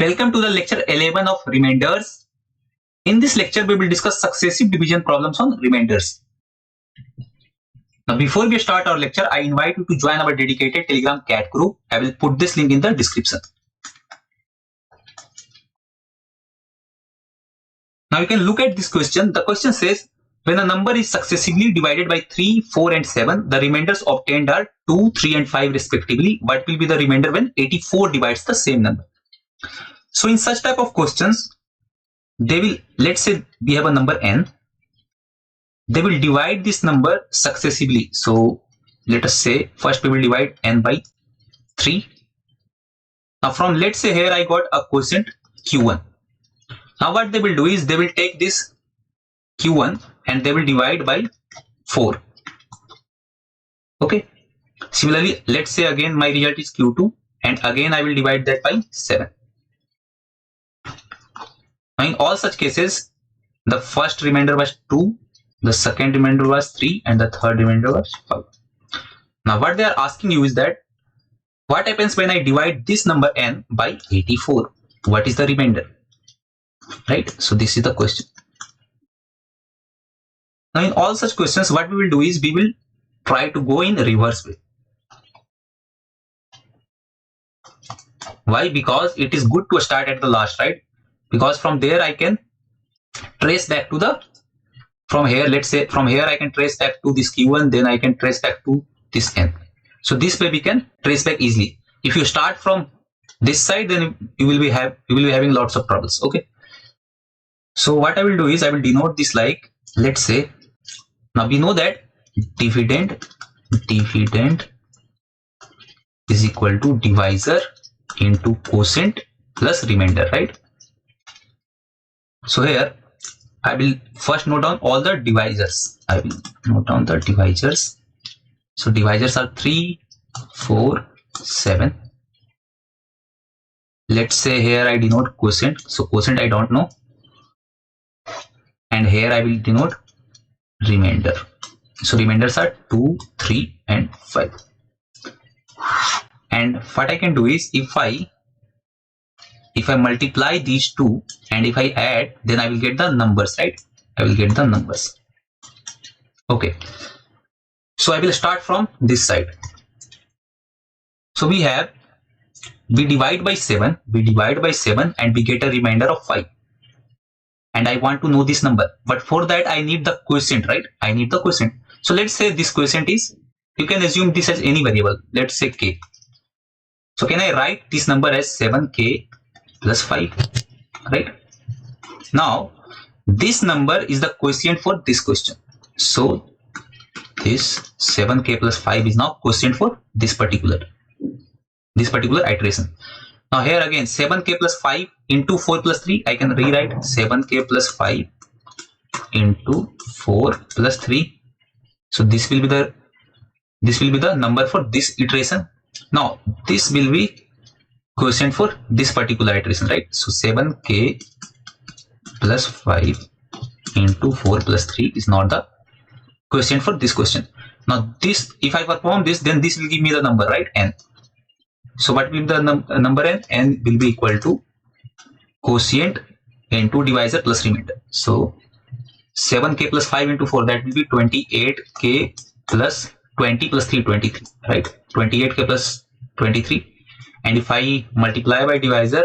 Welcome to the lecture 11 of Remianders. In this lecture, we will discuss successive division problems on remainders. Now, before we start our lecture, I invite you to join our dedicated Telegram chat group. I will put this link in the description. Now, you can look at this question. The question says, when a number is successively divided by 3, 4 and 7, the remainders obtained are 2, 3 and 5 respectively. What will be the remainder when 84 divides the same number? So in such type of questions, they will, let's say we have a number n, they will divide this number successively. So let us say first we will divide n by 3. Now from, let's say here I got a quotient q1. Now what they will do is they will take this q1 and they will divide by 4. Okay. Similarly, let's say again my result is q2 and again I will divide that by 7. Now in all such cases, the first remainder was 2, the second remainder was 3 and the third remainder was 5. Now what they are asking you is that what happens when I divide this number n by 84? What is the remainder? Right? So this is the question. Now in all such questions, what we will do is we will try to go in reverse way. Why? Because it is good to start at the last, right? Because from there I can trace back to the, from here, let's say from here I can trace back to this q1, then I can trace back to this n. So this way we can trace back easily. If you start from this side, then you will be having lots of troubles. Okay. So what I will do is I will denote this like, let's say, now we know that dividend is equal to divisor into quotient plus remainder, right? So here I will first note down all the divisors. I will note down the divisors. So divisors are 3, 4, 7. Let's say here I denote quotient. So quotient I don't know. And here I will denote remainder. So remainders are 2, 3 and 5. And what I can do is if I multiply these two and if I add, then I will get the numbers, right? I will get the numbers. Okay. So I will start from this side. So we divide by 7 and we get a remainder of 5. And I want to know this number. But for that I need the quotient, right? I need the quotient. So let's say this quotient is, you can assume this as any variable. Let's say k. So can I write this number as 7k plus 5, right? Now this number is the quotient for this question. So this 7k plus 5 is now quotient for this particular iteration. Now here again 7k plus 5 into 4 plus 3, I can rewrite 7k plus 5 into 4 plus 3. So this will be the number for this iteration. Now this will be quotient for this particular iteration, right? So 7k plus 5 into 4 plus 3 is not the quotient for this question. Now this, if I perform this, then this will give me the number, right? N. So what will be the number n? N will be equal to quotient into divisor plus remainder. So 7k plus 5 into 4, that will be 28k plus 20 plus 3, 23, right? 28k plus 23. And if I multiply by divisor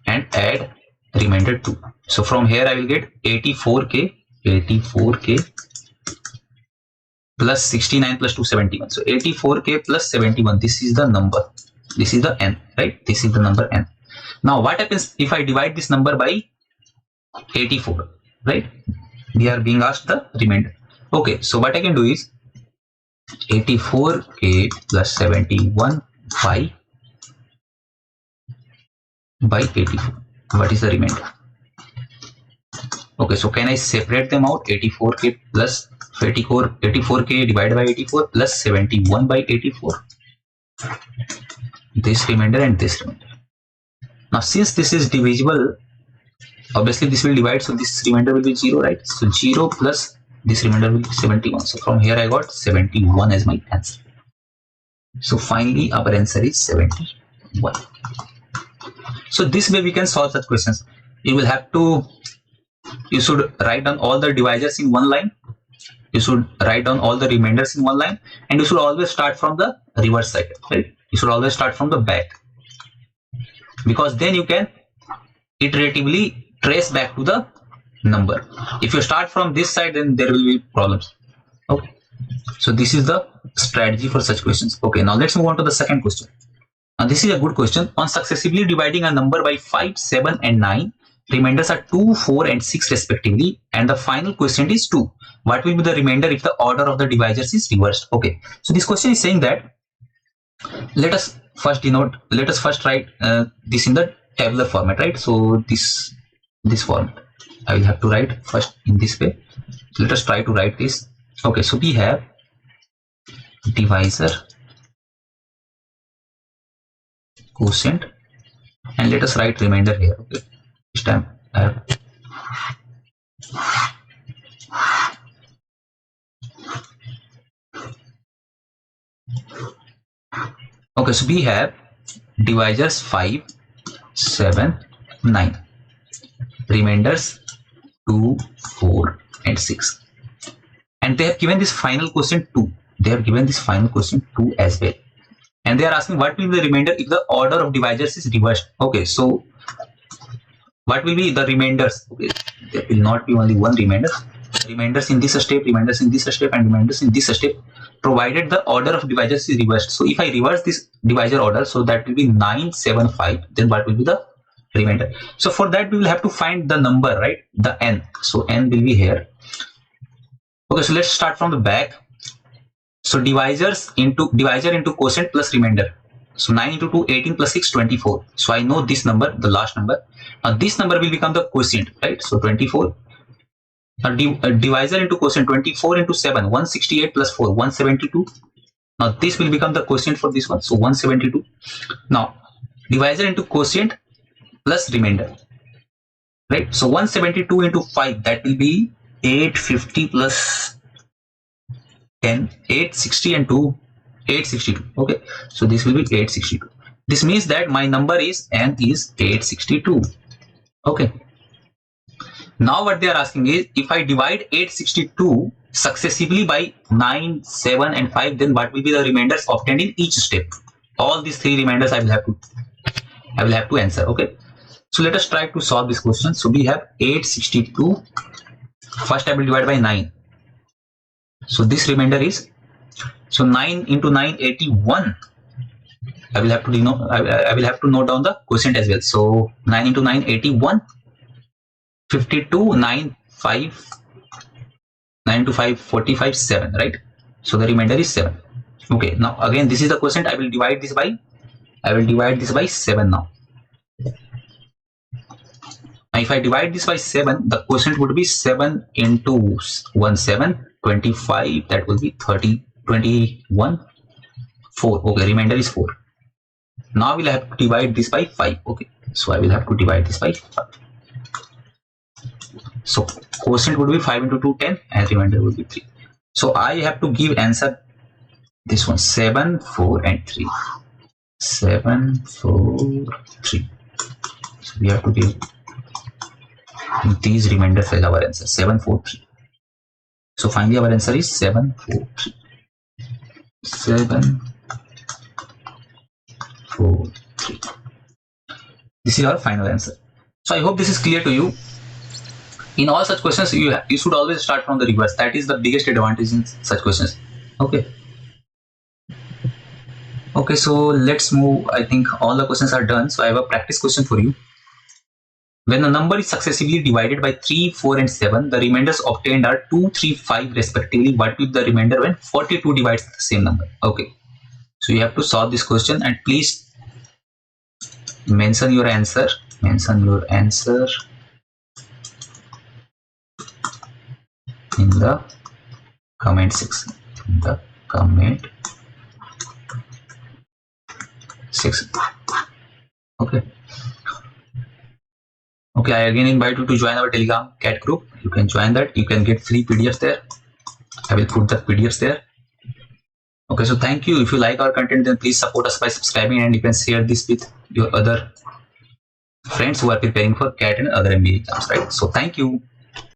and add remainder 2. So from here I will get 84k plus 69 plus 2, 71. So 84k plus 71, this is the number. This is the n, right? This is the number n. Now what happens if I divide this number by 84, right? We are being asked the remainder. Okay, so what I can do is 84k plus 71 by 84. What is the remainder? Okay, so can I separate them out? 84k plus 84k divided by 84 plus 71 by 84. This remainder and this remainder. Now since this is divisible, obviously this will divide, so this remainder will be 0, right? So 0 plus this remainder will be 71. So from here I got 71 as my answer. So finally our answer is 71. So this way we can solve such questions. You should write down all the divisors in one line. You should write down all the remainders in one line, and you should always start from the reverse side, right? You should always start from the back, because then you can iteratively trace back to the number. If you start from this side, then there will be problems. Okay, so this is the strategy for such questions. Okay, now let's move on to the second question. Now this is a good question. On successively dividing a number by 5, 7 and 9, remainders are 2, 4 and 6 respectively, and the final quotient is 2. What will be the remainder if the order of the divisors is reversed? Okay, so this question is saying that let us first write this in the tabular format, right? So this format I will have to write first in this way. Let us try to write this. Okay, so we have divisor, quotient, and let us write remainder here. Okay, this time I have okay, so we have divisors 5, 7, 9, remainders 2, 4 and 6, and they have given this final quotient 2. They have given this final quotient 2 as well, and they are asking what will be the remainder if the order of divisors is reversed. Okay, so what will be the remainders? Okay, there will not be only one remainder. Remainders in this step, remainders in this step, and remainders in this step, provided the order of divisors is reversed. So if I reverse this divisor order, so that will be 9, 7, 5, then what will be the remainder? So for that we will have to find the number, right? The n. So n will be here. Okay, so let's start from the back. So divisor into quotient plus remainder. So 9 into 2, 18 plus 6, 24. So I know this number, the last number. Now this number will become the quotient, right? So 24. Now divisor into quotient, 24 into 7, 168 plus 4, 172. Now this will become the quotient for this one. So 172. Now divisor into quotient plus remainder, right? So 172 into 5, that will be 850 plus 10, 860 and 2, 862. Okay, so this will be 862. This means that my number is n is 862. Okay, now what they are asking is, if I divide 862 successively by 9, 7 and 5, then what will be the remainders obtained in each step? All these three remainders I will have to answer. Okay, so let us try to solve this question. So we have 862. First I will divide by 9. So this remainder is, so 9 into 9, 81. I will have to note down the quotient as well. So 9 into 9, 81. 52, 9, 5, 9 to 5, 45, 7, right? So the remainder is 7. Okay, now again this is the quotient. I will divide this by 7 now. Now if I divide this by 7, the quotient would be 7 into 1, 7, 25, that will be 30, 21, 4. Okay, remainder is 4. Now we'll have to divide this by 5. Okay, so I will have to divide this by 5. So quotient would be 5 into 2, 10, and remainder would be 3. So I have to give answer this one, 7, 4 and 3. 7, 4, 3. So we have to give these remainders as our answer, 7, 4, 3. So finally our answer is 7, 4, 3. 7, 4, 3. This is our final answer. So I hope this is clear to you. In all such questions, you should always start from the reverse. That is the biggest advantage in such questions. Okay. Okay, so let's move. I think all the questions are done. So I have a practice question for you. When a number is successively divided by 3, 4 and 7, the remainders obtained are 2, 3, 5 respectively. What will be the remainder when 42 divides the same number? Okay. So you have to solve this question, and please mention your answer. Mention your answer in the comment section. In the comment section. Okay. Okay, I again invite you to join our Telegram cat group. You can join that. You can get free PDFs there. I will put the PDFs there. Okay, so thank you. If you like our content, then please support us by subscribing, and you can share this with your other friends who are preparing for CAT and other MBA exams, right? So thank you.